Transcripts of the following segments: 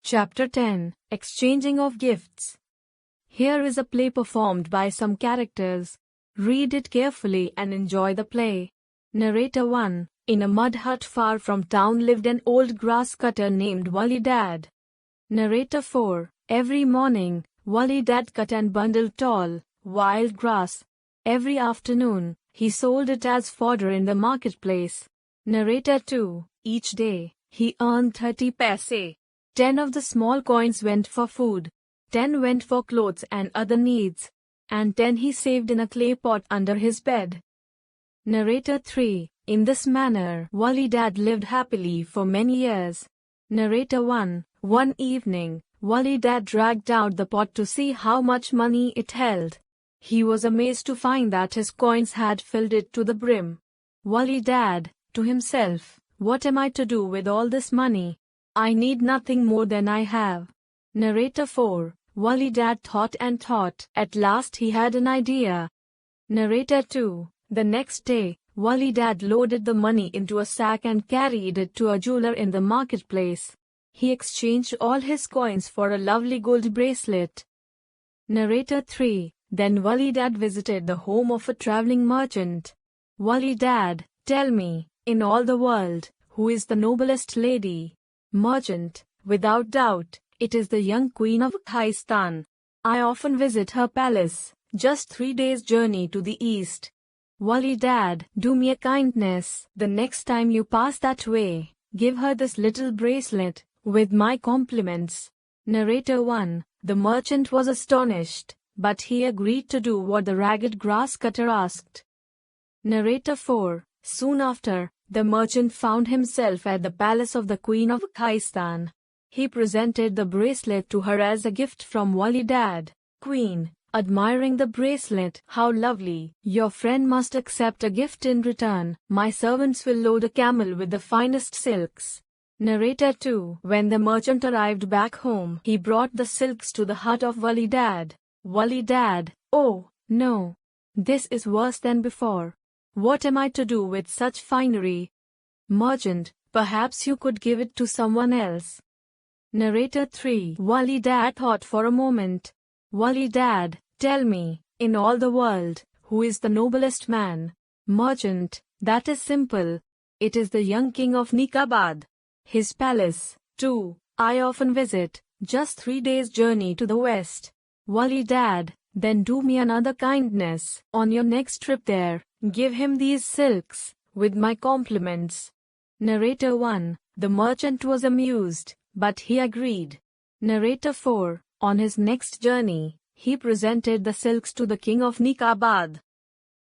Chapter 10 Exchanging of Gifts. Here is a play performed by some characters. Read it carefully and enjoy the play. Narrator 1. In a mud hut far from town lived an old grass cutter named Wali Dad. Narrator 4. Every morning, Wali Dad cut and bundled tall, wild grass. Every afternoon, he sold it as fodder in the marketplace. Narrator 2. Each day, he earned 30 paise. 10 of the small coins went for food, 10 went for clothes and other needs, and 10 he saved in a clay pot under his bed. Narrator 3. In this manner, Wali Dad lived happily for many years. Narrator 1. One evening, Wali Dad dragged out the pot to see how much money it held. He was amazed to find that his coins had filled it to the brim. Wali Dad, to himself, what am I to do with all this money? I need nothing more than I have. Narrator 4. Wali Dad thought and thought. At last he had an idea. Narrator 2. The next day, Wali Dad loaded the money into a sack and carried it to a jeweler in the marketplace. He exchanged all his coins for a lovely gold bracelet. Narrator 3. Then Wali Dad visited the home of a traveling merchant. Wali Dad, tell me, in all the world, who is the noblest lady? Merchant, without doubt, it is the young queen of Khaistan. I often visit her palace, just 3 days' journey to the east. Wali Dad, do me a kindness. The next time you pass that way, give her this little bracelet, with my compliments. Narrator 1. The merchant was astonished, but he agreed to do what the ragged grass cutter asked. Narrator 4. Soon after, the merchant found himself at the palace of the Queen of Khaistan. He presented the bracelet to her as a gift from Wali Dad. Queen, admiring the bracelet, how lovely! Your friend must accept a gift in return. My servants will load a camel with the finest silks. Narrator 2. When the merchant arrived back home, he brought the silks to the hut of Wali Dad. Wali Dad, oh, no. This is worse than before. What am I to do with such finery? Merchant, perhaps you could give it to someone else. Narrator 3. Wali Dad thought for a moment. Wali Dad, tell me, in all the world, who is the noblest man? Merchant, that is simple. It is the young king of Nikabad. His palace, too, I often visit, just 3 days' journey to the west. Wali Dad, then do me another kindness. On your next trip there, give him these silks, with my compliments. Narrator 1. The merchant was amused, but he agreed. Narrator 4. On his next journey, he presented the silks to the king of Nikabad.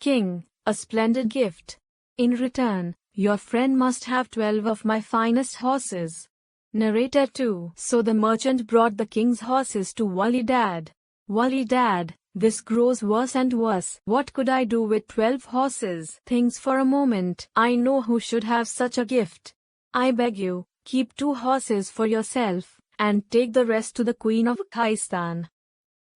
King, a splendid gift. In return, your friend must have 12 of my finest horses. Narrator 2. So the merchant brought the king's horses to Wali Dad. Wali Dad, this grows worse and worse. What could I do with 12 horses? Think for a moment. I know who should have such a gift. I beg you, keep 2 horses for yourself, and take the rest to the Queen of Khaistan.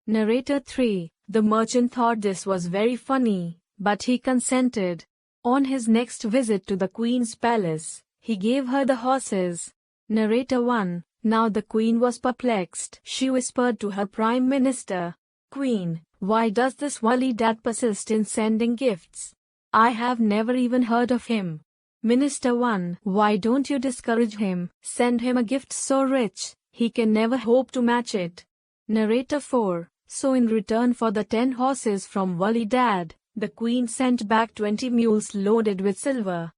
Narrator 3. The merchant thought this was very funny, but he consented. On his next visit to the Queen's palace, he gave her the horses. Narrator 1. Now the Queen was perplexed. She whispered to her Prime Minister, Queen, why does this Wali Dad persist in sending gifts? I have never even heard of him. Minister 1. Why don't you discourage him? Send him a gift so rich, he can never hope to match it. Narrator 4. So in return for the 10 horses from Wali Dad, the Queen sent back 20 mules loaded with silver.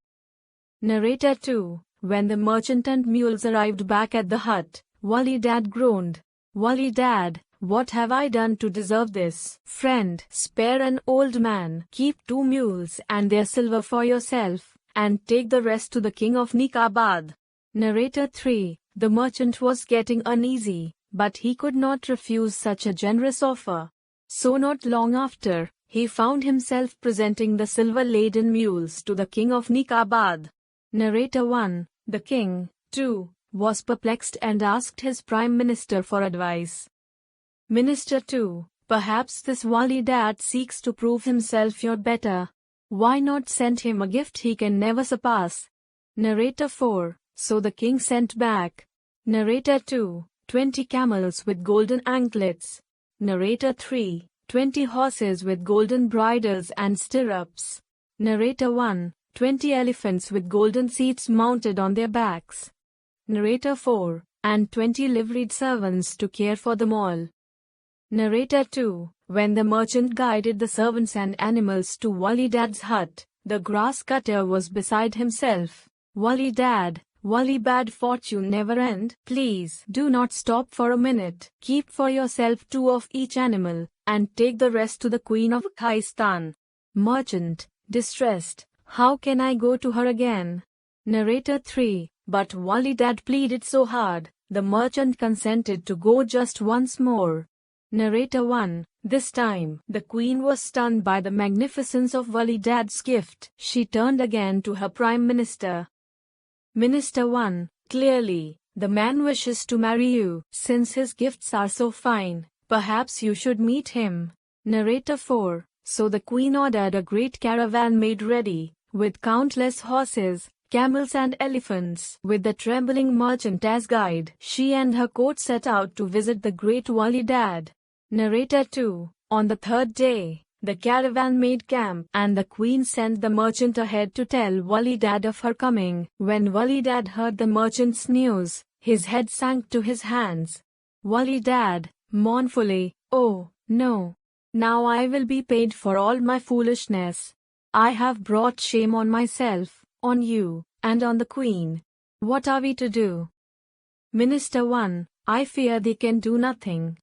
Narrator 2. When the merchant and mules arrived back at the hut, Wali Dad groaned. Wali Dad, what have I done to deserve this? Friend, spare an old man. Keep 2 mules and their silver for yourself, and take the rest to the king of Nikabad. Narrator 3. The merchant was getting uneasy, but he could not refuse such a generous offer. So not long after, he found himself presenting the silver-laden mules to the king of Nikabad. Narrator 1. The king, too, was perplexed and asked his prime minister for advice. Minister 2. Perhaps this Wali Dad seeks to prove himself your better. Why not send him a gift he can never surpass? Narrator 4. So the king sent back. Narrator 2. 20 camels with golden anklets. Narrator 3. 20 horses with golden bridles and stirrups. Narrator 1. 20 elephants with golden seats mounted on their backs. Narrator 4. And 20 liveried servants to care for them all. Narrator 2. When the merchant guided the servants and animals to Wali Dad's hut, the grass cutter was beside himself. Wali Dad, Wali bad fortune never end. Please do not stop for a minute. Keep for yourself 2 of each animal, and take the rest to the Queen of Khaistan. Merchant, distressed, how can I go to her again? Narrator 3. But Wali Dad pleaded so hard, the merchant consented to go just once more. Narrator 1. This time, the queen was stunned by the magnificence of Wali Dad's gift. She turned again to her prime minister. Minister 1. Clearly, the man wishes to marry you. Since his gifts are so fine, perhaps you should meet him. Narrator 4. So the queen ordered a great caravan made ready, with countless horses, camels and elephants. With the trembling merchant as guide, she and her court set out to visit the great Wali Dad. Narrator 2. On the 3rd day, the caravan made camp, and the queen sent the merchant ahead to tell Wali Dad of her coming. When Wali Dad heard the merchant's news, his head sank to his hands. Wali Dad, mournfully, oh, no. Now I will be paid for all my foolishness. I have brought shame on myself, on you, and on the queen. What are we to do? Minister 1. I fear they can do nothing.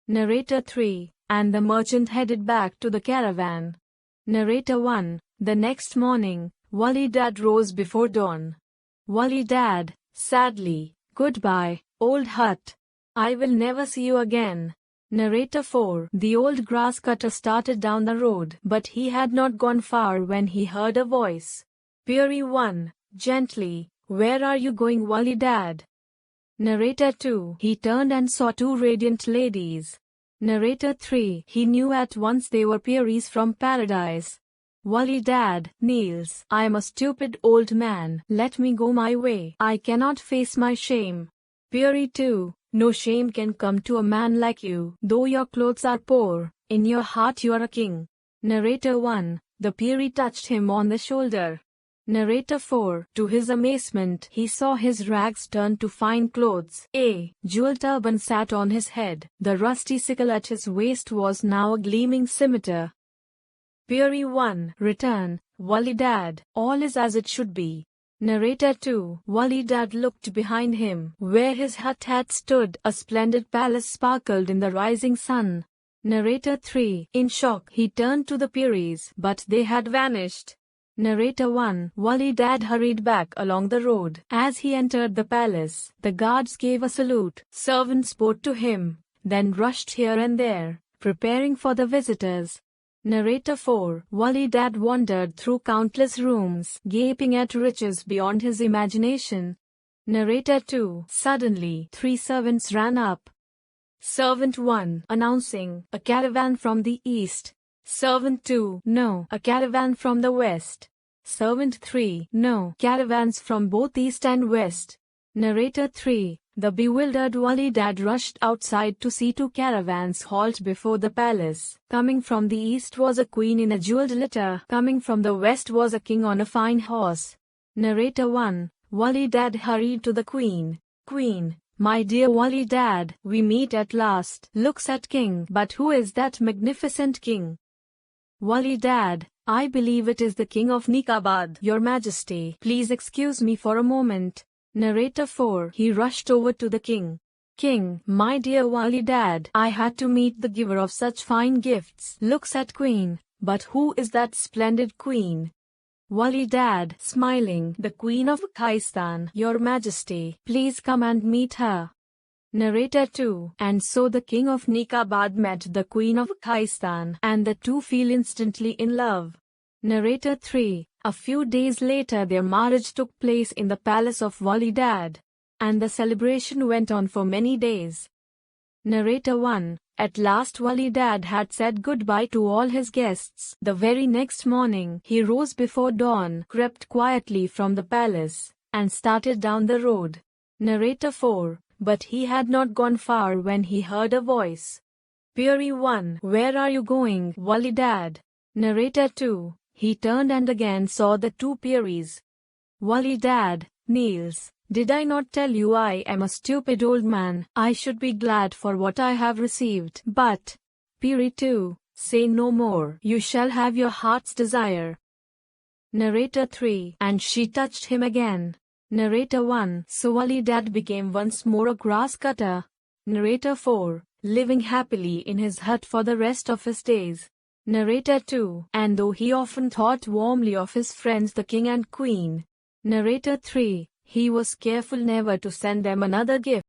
Narrator 3. And the merchant headed back to the caravan. Narrator 1. The next morning, Wali Dad rose before dawn. Wali Dad, sadly, goodbye, old hut. I will never see you again. Narrator 4. The old grass cutter started down the road, but he had not gone far when he heard a voice. Puri 1. Gently, where are you going, Wali Dad? Narrator 2. He turned and saw 2 radiant ladies. Narrator 3. He knew at once they were Puris from paradise. Wali Dad kneels. I am a stupid old man. Let me go my way. I cannot face my shame. Puri 2. No shame can come to a man like you. Though your clothes are poor, in your heart you are a king. Narrator 1. The Puri touched him on the shoulder. Narrator 4. To his amazement, he saw his rags turn to fine clothes. A jewel turban sat on his head. The rusty sickle at his waist was now a gleaming scimitar. Puri 1. Return, Wali Dad. All is as it should be. Narrator 2. Wali Dad looked behind him. Where his hut had stood, a splendid palace sparkled in the rising sun. Narrator 3. In shock, he turned to the Puris, but they had vanished. Narrator 1. Wali Dad hurried back along the road. As he entered the palace, the guards gave a salute. Servants bowed to him, then rushed here and there, preparing for the visitors. Narrator 4. Wali Dad wandered through countless rooms, gaping at riches beyond his imagination. Narrator 2. Suddenly, 3 servants ran up. Servant 1. Announcing, a caravan from the east. Servant 2. No, a caravan from the west. Servant 3. No, caravans from both east and west. Narrator 3. The bewildered Wali Dad rushed outside to see 2 caravans halt before the palace. Coming from the east was a queen in a jeweled litter. Coming from the west was a king on a fine horse. Narrator 1. Wali Dad hurried to the queen. Queen, my dear Wali Dad, we meet at last. Looks at king. But who is that magnificent king? Wali Dad, I believe it is the king of Nikabad. Your Majesty, please excuse me for a moment. Narrator 4. He rushed over to the king. King, my dear Wali Dad, I had to meet the giver of such fine gifts. Looks at queen. But who is that splendid queen? Wali Dad, smiling, the Queen of Khaistan. Your Majesty, please come and meet her. Narrator 2. And so the king of Nikabad met the Queen of Khaistan, and the 2 fell instantly in love. Narrator 3. A few days later their marriage took place in the palace of Wali Dad, and the celebration went on for many days. Narrator 1. At last Wali Dad had said goodbye to all his guests. The very next morning, he rose before dawn, crept quietly from the palace, and started down the road. Narrator 4. But he had not gone far when he heard a voice. Peary 1, where are you going, Wally Dad? Narrator 2, he turned and again saw the two Pearys. Wally Dad, Niels, did I not tell you I am a stupid old man? I should be glad for what I have received. But, Peary 2, say no more. You shall have your heart's desire. Narrator 3, and she touched him again. Narrator 1, so Wally Dad became once more a grass cutter. Narrator 4, living happily in his hut for the rest of his days. Narrator 2, and though he often thought warmly of his friends the king and queen. Narrator 3, he was careful never to send them another gift.